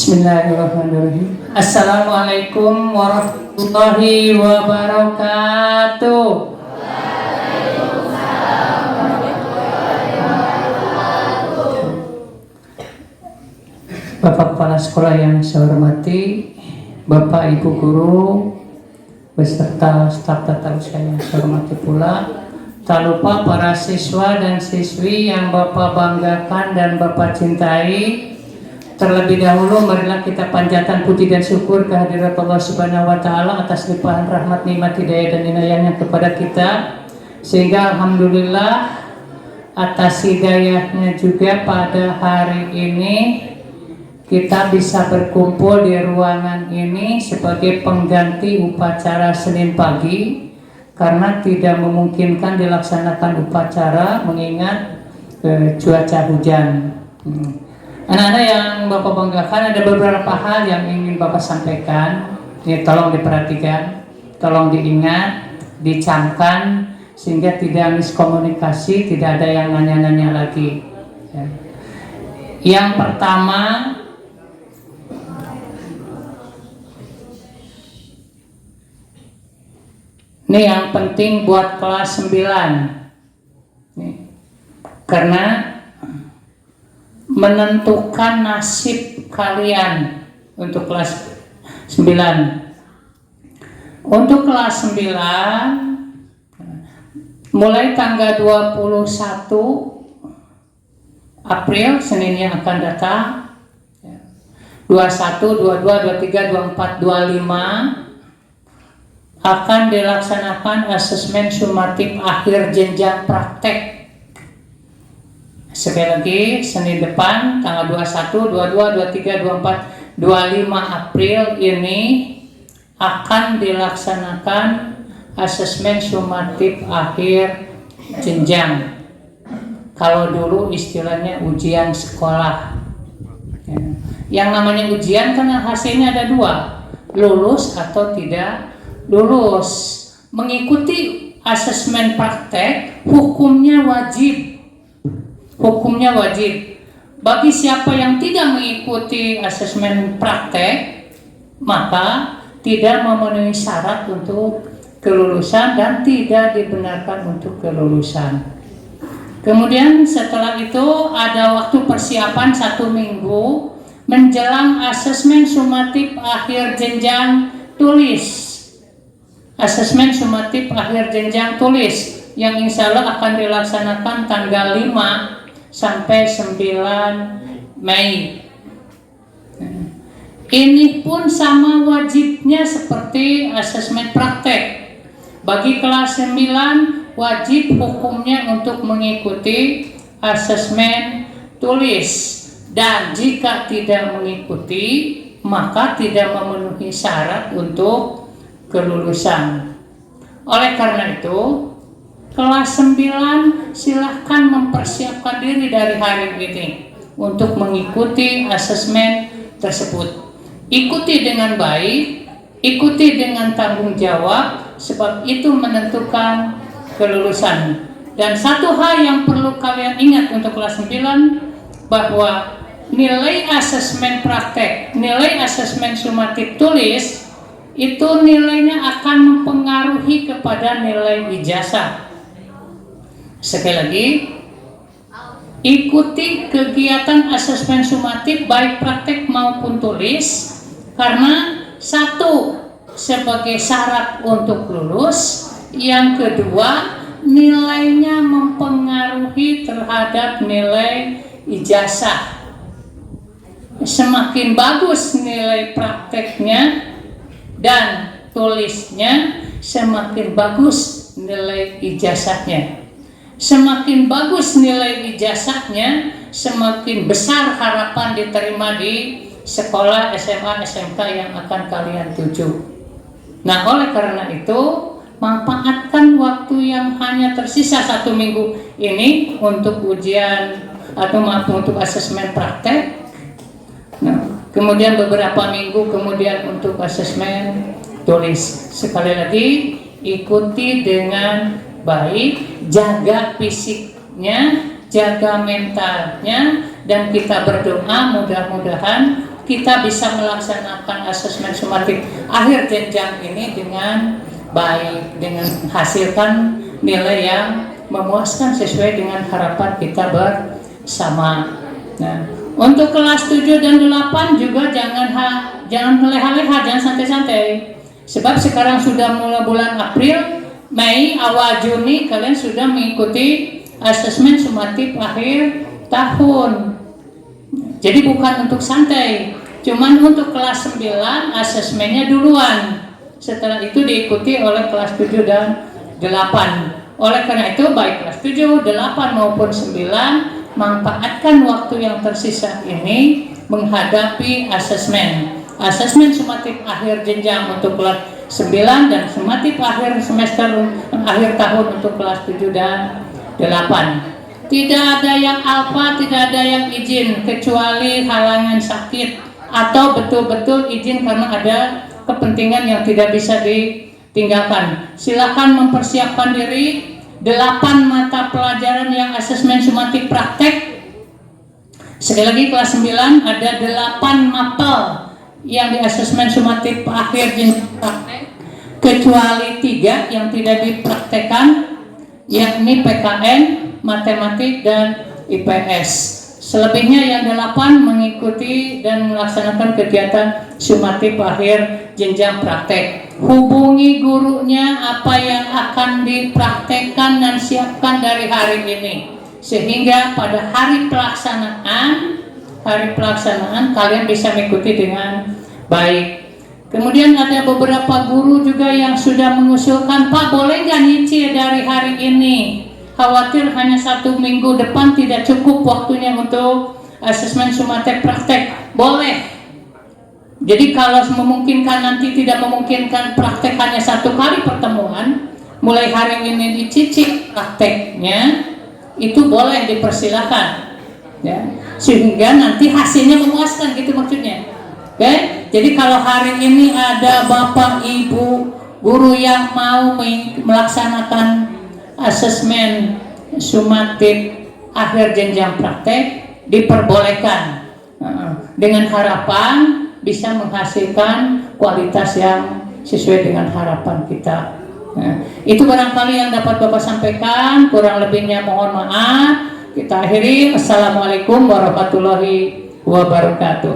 Bismillahirrahmanirrahim. Assalamualaikum warahmatullahi wabarakatuh. Bapak Kepala Sekolah yang saya hormati, Bapak Ibu Guru, beserta staf tata usaha yang saya hormati pula, tak lupa para siswa dan siswi yang Bapak banggakan dan Bapak cintai. Terlebih dahulu marilah kita panjatkan puji dan syukur kehadirat Allah Subhanahu wa taala atas limpahan rahmat, nikmat, hidayah dan inayahnya kepada kita, sehingga alhamdulillah atas hidayahnya juga pada hari ini kita bisa berkumpul di ruangan ini sebagai pengganti upacara Senin pagi karena tidak memungkinkan dilaksanakan upacara mengingat cuaca hujan. Anak-anak yang Bapak banggakan, ada beberapa hal yang ingin Bapak sampaikan. Ini tolong diperhatikan, tolong diingat, dicamkan sehingga tidak miskomunikasi, tidak ada yang nanya-nanya lagi. Yang pertama, ini yang penting buat kelas 9. Karena menentukan nasib kalian untuk kelas 9. Untuk kelas 9 mulai tanggal 21 April, Senin yang akan datang, 21, 22, 23, 24, 25 akan dilaksanakan asesmen sumatif akhir jenjang praktek. Sekali lagi, Senin depan tanggal 21, 22, 23, 24, 25 April ini akan dilaksanakan asesmen sumatif akhir jenjang. Kalau dulu istilahnya ujian sekolah. Yang namanya ujian kan hasilnya ada dua, lulus atau tidak lulus. Mengikuti asesmen praktek hukumnya wajib. Hukumnya wajib. Bagi siapa yang tidak mengikuti asesmen praktek, maka tidak memenuhi syarat untuk kelulusan dan tidak dibenarkan untuk kelulusan. Kemudian setelah itu ada waktu persiapan 1 minggu menjelang asesmen sumatif akhir jenjang tulis. Asesmen sumatif akhir jenjang tulis yang insya Allah akan dilaksanakan tanggal 5 sampai 9 Mei. Ini pun sama wajibnya seperti asesmen praktek. Bagi kelas 9 wajib hukumnya untuk mengikuti asesmen tulis, dan jika tidak mengikuti maka tidak memenuhi syarat untuk kelulusan. Oleh karena itu, kelas 9 silahkan mempersiapkan diri dari hari ini untuk mengikuti asesmen tersebut. Ikuti dengan baik, ikuti dengan tanggung jawab, sebab itu menentukan kelulusan. Dan satu hal yang perlu kalian ingat untuk kelas 9, bahwa nilai asesmen praktek, nilai asesmen sumatif tulis, itu nilainya akan mempengaruhi kepada nilai ijazah. Sekali lagi, ikuti kegiatan asesmen sumatif baik praktek maupun tulis, karena satu, sebagai syarat untuk lulus, yang kedua, nilainya mempengaruhi terhadap nilai ijazah. Semakin bagus nilai prakteknya dan tulisnya, semakin bagus nilai ijazahnya. Semakin bagus nilai ijazahnya, semakin besar harapan diterima di sekolah SMA, SMK yang akan kalian tuju. Nah, oleh karena itu, manfaatkan waktu yang hanya tersisa 1 minggu ini untuk ujian atau untuk asesmen praktek. Nah, kemudian beberapa minggu kemudian untuk asesmen tulis. Sekali lagi, ikuti dengan baik, jaga fisiknya, jaga mentalnya, dan kita berdoa mudah-mudahan kita bisa melaksanakan asesmen sumatif akhir jenjang ini dengan baik, dengan hasilkan nilai yang memuaskan sesuai dengan harapan kita bersama. Nah, untuk kelas 7 dan 8 juga jangan leha-leha, jangan santai-santai. Sebab sekarang sudah mulai bulan April, Mei, awal Juni kalian sudah mengikuti asesmen sumatif akhir tahun. Jadi bukan untuk santai, cuman untuk kelas 9 asesmennya duluan. Setelah itu diikuti oleh kelas 7 dan 8. Oleh karena itu baik kelas 7, 8 maupun 9 manfaatkan waktu yang tersisa ini menghadapi asesmen. Asesmen sumatif akhir jenjang untuk kelas 9 dan sumatif akhir semester akhir tahun untuk kelas 7 dan 8. Tidak ada yang alfa, tidak ada yang izin kecuali halangan sakit atau betul-betul izin karena ada kepentingan yang tidak bisa ditinggalkan. Silakan mempersiapkan diri. 8 mata pelajaran yang asesmen sumatif praktek. Sekali lagi kelas 9 ada 8 mapel yang di asesmen sumatif akhir jenjang praktek, kecuali 3 yang tidak dipraktekkan, yakni PKN, matematik, dan IPS. Selebihnya yang 8 mengikuti dan melaksanakan kegiatan sumatif akhir jenjang praktek. Hubungi gurunya apa yang akan dipraktekkan dan siapkan dari hari ini, sehingga pada hari pelaksanaan kalian bisa mengikuti dengan baik. Kemudian ada beberapa guru juga yang sudah mengusulkan, Pak, boleh nggak nyicil dari hari ini? Khawatir hanya 1 minggu depan tidak cukup waktunya untuk asesmen sumatif praktek. Boleh. Jadi kalau memungkinkan, nanti tidak memungkinkan praktek hanya 1 kali pertemuan, mulai hari ini dicicil prakteknya, itu boleh dipersilakan, ya, sehingga nanti hasilnya memuaskan, gitu maksudnya. Oke? Jadi kalau hari ini ada Bapak Ibu guru yang mau melaksanakan asesmen sumatif akhir jenjang praktek, diperbolehkan, dengan harapan bisa menghasilkan kualitas yang sesuai dengan harapan kita. Nah, itu barangkali yang dapat Bapak sampaikan, kurang lebihnya mohon maaf. Kita akhiri. Assalamualaikum warahmatullahi wabarakatuh.